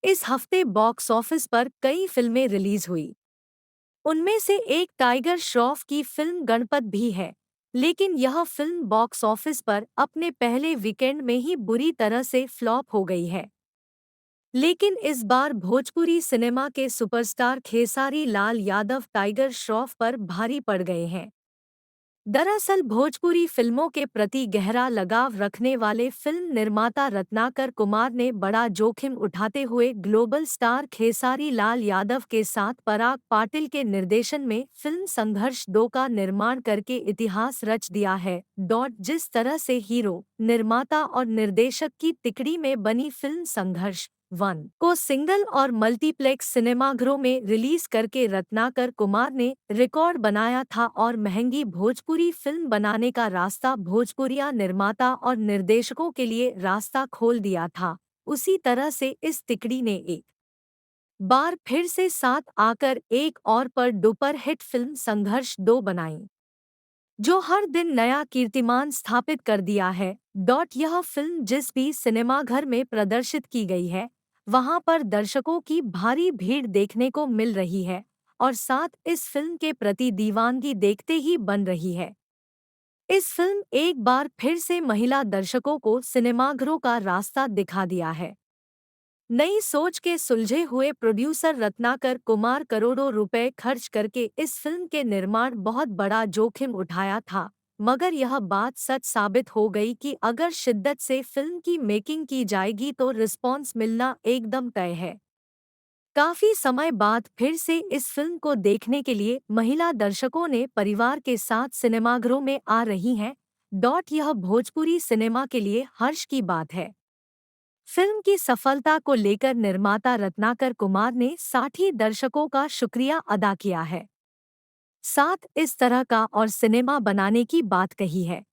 इस हफ्ते box office पर कई फिल्में रिलीज हुई। उनमें से एक टाइगर श्रॉफ की फिल्म गणपत भी है, लेकिन यह फिल्म बॉक्स ऑफिस पर अपने पहले वीकेंड में ही बुरी तरह से फ्लॉप हो गई है। लेकिन इस बार भोजपुरी सिनेमा के सुपरस्टार खेसारी लाल यादव टाइगर श्रॉफ पर भारी पड़ गए हैं। दरअसल भोजपुरी फिल्मों के प्रति गहरा लगाव रखने वाले फिल्म निर्माता रत्नाकर कुमार ने बड़ा जोखिम उठाते हुए ग्लोबल स्टार खेसारी लाल यादव के साथ पराग पाटिल के निर्देशन में फिल्म संघर्ष 2 का निर्माण करके इतिहास रच दिया है। जिस तरह से हीरो, निर्माता और निर्देशक की तिकड़ी में बनी फिल्म संघर्ष 1 को सिंगल और मल्टीप्लेक्स सिनेमाघरों में रिलीज करके रत्नाकर कुमार ने रिकॉर्ड बनाया था और महंगी भोजपुरी फिल्म बनाने का रास्ता भोजपुरिया निर्माता और निर्देशकों के लिए रास्ता खोल दिया था, उसी तरह से इस तिकड़ी ने एक बार फिर से साथ आकर एक और पर डुपर हिट फिल्म संघर्ष 2 बनाई, जो हर दिन नया कीर्तिमान स्थापित कर दिया है। यह फिल्म जिस भी सिनेमाघर में प्रदर्शित की गई है, वहां पर दर्शकों की भारी भीड़ देखने को मिल रही है और साथ इस फिल्म के प्रति दीवानगी देखते ही बन रही है। इस फिल्म एक बार फिर से महिला दर्शकों को सिनेमाघरों का रास्ता दिखा दिया है। नई सोच के सुलझे हुए प्रोड्यूसर रत्नाकर कुमार करोड़ों रुपए खर्च करके इस फिल्म के निर्माण बहुत बड़ा जोखिम उठाया था, मगर यह बात सच साबित हो गई कि अगर शिद्दत से फिल्म की मेकिंग की जाएगी तो रिस्पॉन्स मिलना एकदम तय है। काफी समय बाद फिर से इस फिल्म को देखने के लिए महिला दर्शकों ने परिवार के साथ सिनेमाघरों में आ रही हैं। यह भोजपुरी सिनेमा के लिए हर्ष की बात है। फिल्म की सफलता को लेकर निर्माता रत्नाकर कुमार ने 60 दर्शकों का शुक्रिया अदा किया है। साथ इस तरह का और सिनेमा बनाने की बात कही है।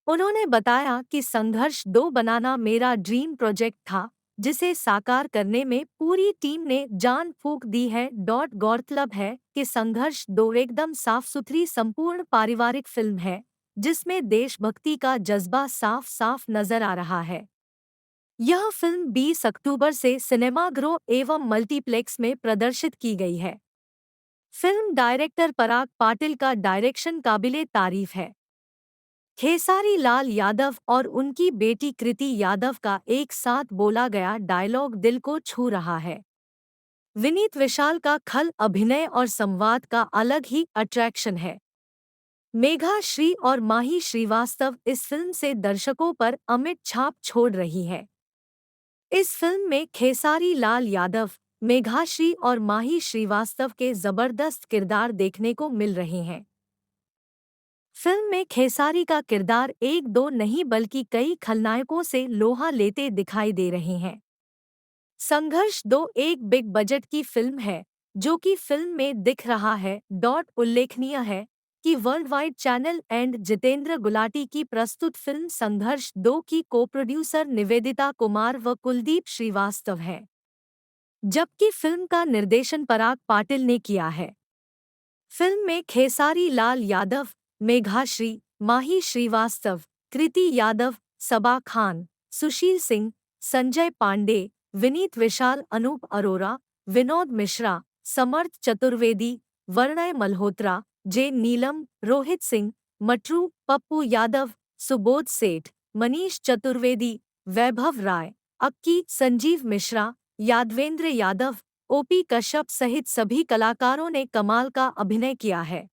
उन्होंने बताया कि संघर्ष 2 बनाना मेरा ड्रीम प्रोजेक्ट था, जिसे साकार करने में पूरी टीम ने जान फूंक दी है। गौरतलब है कि संघर्ष 2 एकदम साफ सुथरी संपूर्ण पारिवारिक फिल्म है, जिसमें देशभक्ति का जज्बा साफ साफ नजर आ रहा है। यह फिल्म 20 अक्टूबर से सिनेमाघरों एवं मल्टीप्लेक्स में प्रदर्शित की गई है। फिल्म डायरेक्टर पराग पाटिल का डायरेक्शन काबिले तारीफ है। खेसारी लाल यादव और उनकी बेटी कृति यादव का एक साथ बोला गया डायलॉग दिल को छू रहा है। विनीत विशाल का खल अभिनय और संवाद का अलग ही अट्रैक्शन है। मेघा श्री और माही श्रीवास्तव इस फिल्म से दर्शकों पर अमिट छाप छोड़ रही है। इस फिल्म में खेसारी लाल यादव, मेघाश्री और माही श्रीवास्तव के जबरदस्त किरदार देखने को मिल रहे हैं। फिल्म में खेसारी का किरदार एक दो नहीं बल्कि कई खलनायकों से लोहा लेते दिखाई दे रहे हैं। संघर्ष 2 एक बिग बजट की फिल्म है, जो कि फिल्म में दिख रहा है। उल्लेखनीय है कि world wide channel and Jitendra Gulati की प्रस्तुत फिल्म संघर्ष 2 की को प्रोड्यूसर निवेदिता कुमार व कुलदीप श्रीवास्तव हैं, जबकि फिल्म का निर्देशन पराग पाटिल ने किया है। फिल्म में खेसारी लाल यादव, मेघाश्री, माही श्रीवास्तव, कृति यादव, सबा खान, सुशील सिंह, संजय पांडे, विनीत विशाल, अनूप अरोरा, विनोद मिश्रा, समर्थ चतुर्वेदी, वर्णय मल्होत्रा, जे नीलम, रोहित सिंह, मटरू, पप्पू यादव, सुबोध सेठ, मनीष चतुर्वेदी, वैभव राय, अक्की, संजीव मिश्रा, यादवेंद्र यादव, ओपी कश्यप सहित सभी कलाकारों ने कमाल का अभिनय किया है।